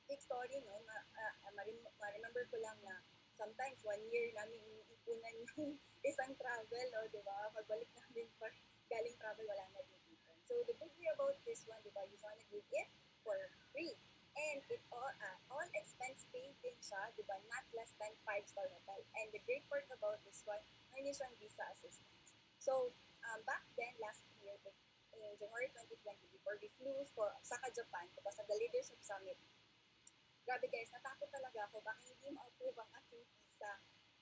quick story, no? Ma-remember ko lang na sometimes 1 year namin iniipunan yung isang travel, o diba? Pagbalik namin pa galing travel, wala na din ipon. So the good way about this one, diba, you wanna give it for free. And it all expense paid din siya, diba, not less than 5-star hotel. And the great part about this one, meron siyang visa assistance. So, back then, last year, in January 2020, before we flew for Osaka, Japan, because of the Leadership Summit, grabe guys, natakot talaga ako. Baka hindi ma-approve ang aking visa.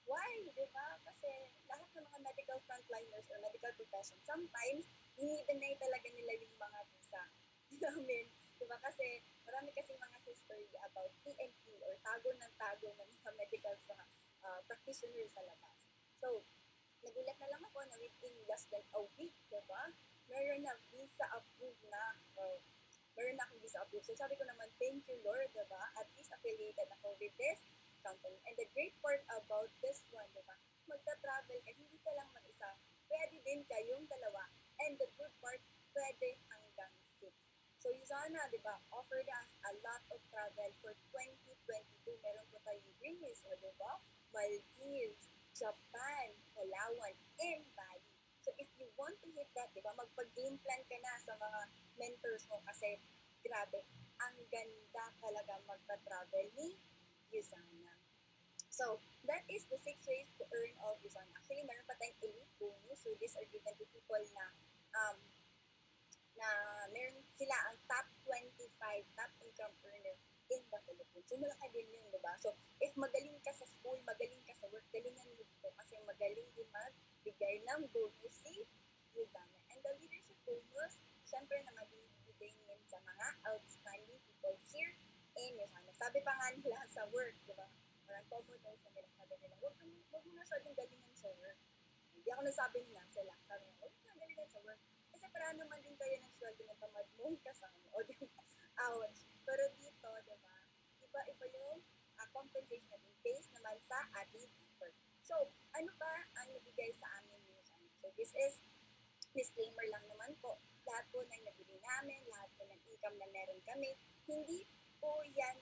Why? Di ba? Kasi lahat ng mga medical frontliners or medical profession, sometimes, dinideny talaga nila yung mga visa namin. Di ba? Kasi marami kasing mga history about TNT or tago ng mga medical practitioners sa labas. So, nagulat na lang ako na within less than a week, di ba? Meron na visa approved na. Meron na akong visa approved. So sabi ko naman, thank you Lord, diba? At least affiliated ako with this company. And the great part about this one, diba? Magta-travel ka, hindi ka lang mag-isa. Pwede din kayong dalawa. And the good part, pwede hanggang 6. So Yuzana, diba, offered us a lot of travel for 2022. Meron po tayong Greece, diba? Maldives, Japan, Palawan, and Bali. So if you want to hit that, diba, magpag-game plan ka na sa mga mentors mo kasi grabe, ang ganda talaga magpa-travel ni Yuzana. So, that is the 6 ways to earn all Yuzana. Actually, meron pa tayong elite bonus. So, these are given to people um, na meron sila ang top 25 top income earner in the Philippines. So, malaki din yun, diba? So, if magaling ka sa school, magaling ka sa work, galingan mo dito kasi magaling din magbigay ng bonus si Yuzana. And the leadership bonus, syempre naman binibigay din sa mga outstanding people here in Yuzana. Sabi pa nga nila sa work, diba? Parang common daw sa nila, sabi nila, huwag mo na masyadong galingan sa work. Hindi ako nasabi nila sila. Sabi nila, huwag mo na galingan sa work. Kasi para naman din kayo ng sweldo ng tamad mong kasama. O diba? Ouch. Pero dito, diba? Iba-iba yung compensation natin based naman sa ating effort. So, ano ba ang nabigay sa amin ni Yuzana? So, this is disclaimer lang naman po. Lahat po ng nabili namin, lahat po ng income na meron kami, hindi po yan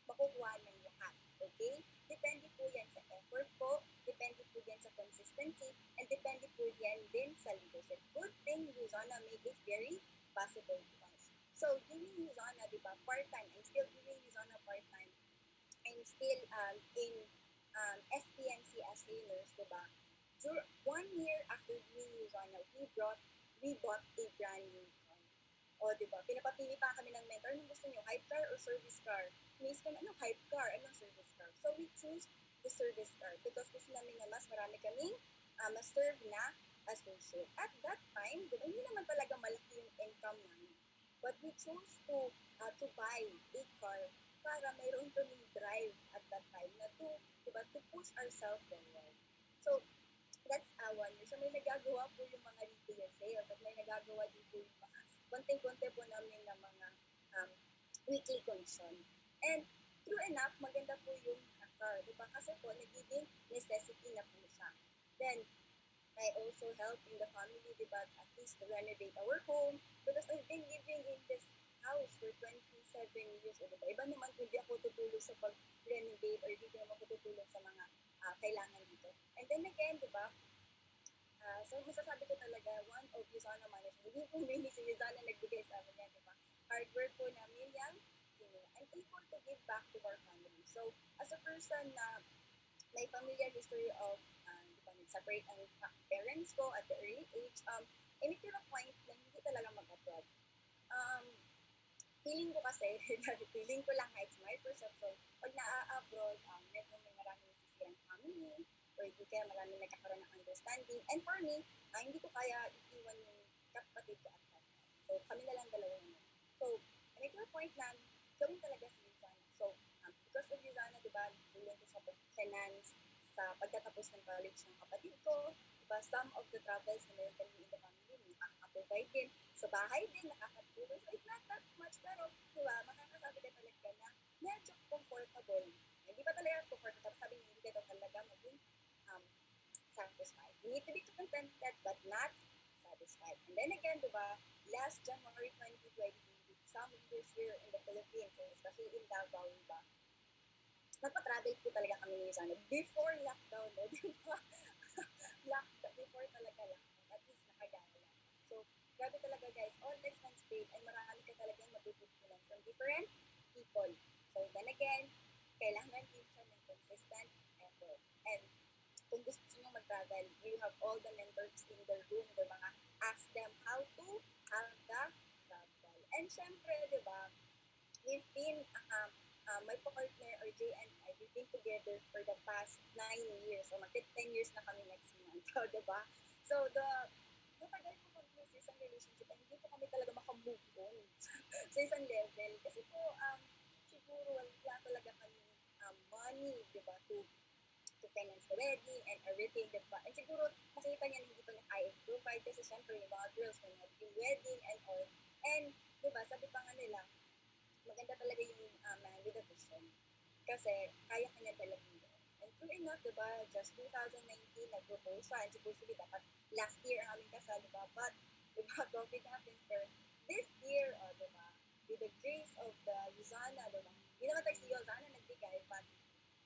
makukuha ng lahat. Okay? Depende po yan sa effort po, depende po yan sa consistency, and depende po yan din sa leadership. Good thing Yuzana made it very possible to us. So, doing Yuzana, di ba, part-time, I'm still doing Yuzana part-time. I'm still in SPMC as a nurse, di ba? 1 year after doing Yuzana, we bought a brand new car. O, di ba? Pinapapili pa kami ng mentor. Anong gusto nyo? Hype car or service car? Miss ko na, anong hype car? Anong service car? So, we choose the service car because gusto namin na mas marami kaming ma-serve na associate. At that time, di ba, hindi naman talaga malaki yung income namin. But we chose to buy a car para mayroon kaming drive at that time na diba, to push ourselves forward. So, that's one year. So, may nagagawa po yung mga retail sales at may nagagawa din po yung mga konting-konti po namin na mga weekly commission. And true enough, maganda po yung car. Diba? Kasi po, nagiging necessity na po siya. Then, I also help in the family, diba, at least to renovate our home because I've been living in this house for 27 years. O, diba? Iba naman kung di ako tutulong sa pag-renovate or di naman ako tutulong sa mga kailangan dito. And then again, diba, so masasabi ko talaga, one of Yuzana management, hindi po mainly si Yuzana nagbigay sa amin yan, diba? Hard work po namin yan, I'm able to give back to our family. So, as a person na may familiar history of separate ang parents ko at the early age, I make it a point na hindi talaga mag-abroad. Feeling ko kasi, feeling ko lang, it's my perception, pag na-abroad, medyo may maraming nasisirang family, or hindi kaya maraming nagkakaroon ng understanding. And for me, hindi ko kaya iiwan yung kapatid ko at that. So, kami na lang dalawa naman. So, I make it a point na gawin talaga si Yuzana. So, because of Yuzana, diba, tulong ko sa finance, sa pagtatapos ng college ng kapatid ko, diba, some of the travels na meron kami in the family, nakaka-provide din. Sa bahay din, nakakatulong. So, it's not that much, pero, diba, makakasabi ka talaga na medyo comfortable. Hindi pa talaga comfortable. Sabi niya, hindi ka talaga maging satisfied. You need to be contented, but not satisfied. And then again, diba, last January 2020, some years here in the Philippines, especially in Davao, diba, nagpa-travel po talaga kami ni Yuzana before lockdown, no? Diba? Before talaga lockdown, at least nakagala lang. So, grabe talaga guys, all expense paid, ay marami ka talagang matututunan from different people. So, then again, kailangan din siya ng consistent effort. And kung gusto nyo mag-travel, you have all the mentors in the room, the mga how to have the double. And syempre, di ba, we've been, my partner, RJ and I, we've been together for the past 9 years. So, mag-10 years na kami next month. So, di ba? So, matagal po kami sa isang relationship and hindi po kami talaga makamove on sa isang level. Kasi po, siguro wala talaga kami money, di ba, to finance the wedding and everything, di ba? And siguro, makita niya na hindi pa niya kaya provide kasi syempre yung mga girls may mga dream wedding and all. And, di ba, sabi pa nga nila, maganda talaga yung man with a vision. Kasi, kaya kanya talaga yun. And true enough, di ba, just 2019, nag-propose siya. And supposedly, dapat last year ang aming kasal, di ba? But, di ba, COVID happened for this year, di ba? With the grace of the Luzana, di ba? Hindi naman tayo si Luzana nagbigay, but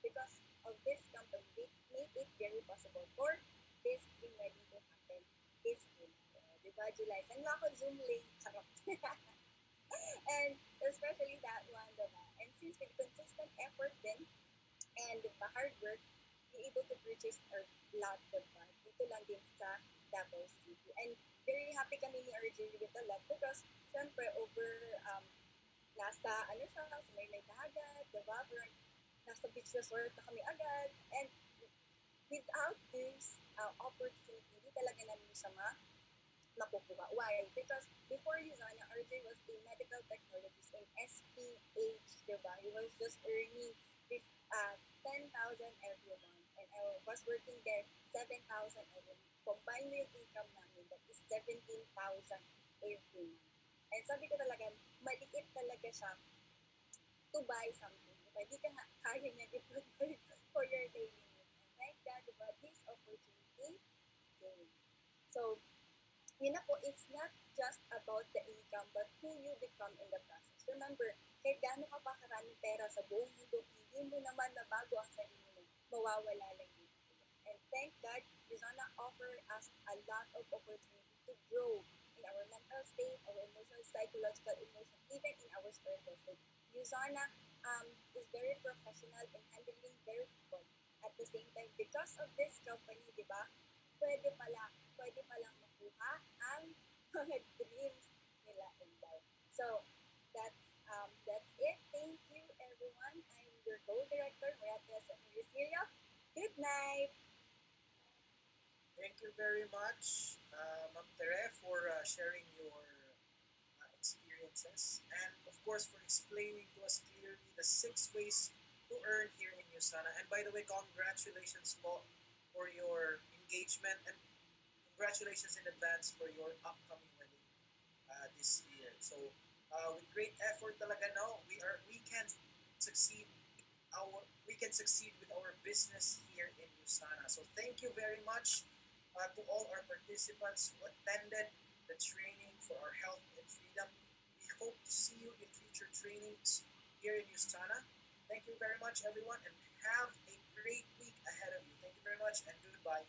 because of this company, they made it very possible for this dream wedding to happen this year. Di ba, July? Saan nga ako Zoom link? Charot. And especially that one, diba? And since with consistent effort then and the hard work, be able to purchase our lot, diba? Dito lang din sa Davao City. And very happy kami ni RJ with the lot because syempre over nasa ano siya, sa may dagat, diba? Or nasa beach resort na kami agad. And without this opportunity, hindi talaga namin siya makukuha. Why? Because before Yuzana, RJ was a medical technologist in SPH, diba? He was just earning 10,000 every month. And I was working there 7,000 every month. Combine mo yung income namin, that is 17,000 every month. And sabi ko talaga, maliit talaga siya to buy something. Diba? Di ka nga kaya niya i-provide for your daily needs. And thank God, diba, this opportunity came. So, yun na po, it's not just about the income, but who you become in the process. Remember, kahit gaano ka pa karaming pera sa buong mundo, hindi mo naman nabago ang sarili mo, mawawala lang yun. And thank God, Rizana offer us a lot of opportunity to grow in our mental state, our emotional, psychological, emotion, even in our spiritual state. Yuzana is very professional in handling their people. At the same time, because of this company, di ba, pwede palang makuha ang mga dreams nila in life. So, that's it. Thank you, everyone. I'm your co-director, Maria Cecilia. Good night. Thank you very much, Ma'am Tere, for sharing your experiences and, of course, for explaining to us clearly the 6 ways to earn here in USANA. And by the way, congratulations po for your engagement and congratulations in advance for your upcoming wedding this year. So, with great effort talaga no, we can succeed we can succeed with our business here in USANA. So thank you very much to all our participants who attended the training for our health and freedom. We hope to see you in future trainings here in USANA. Thank you very much, everyone, and have a great week ahead of you. Thank you very much, and goodbye.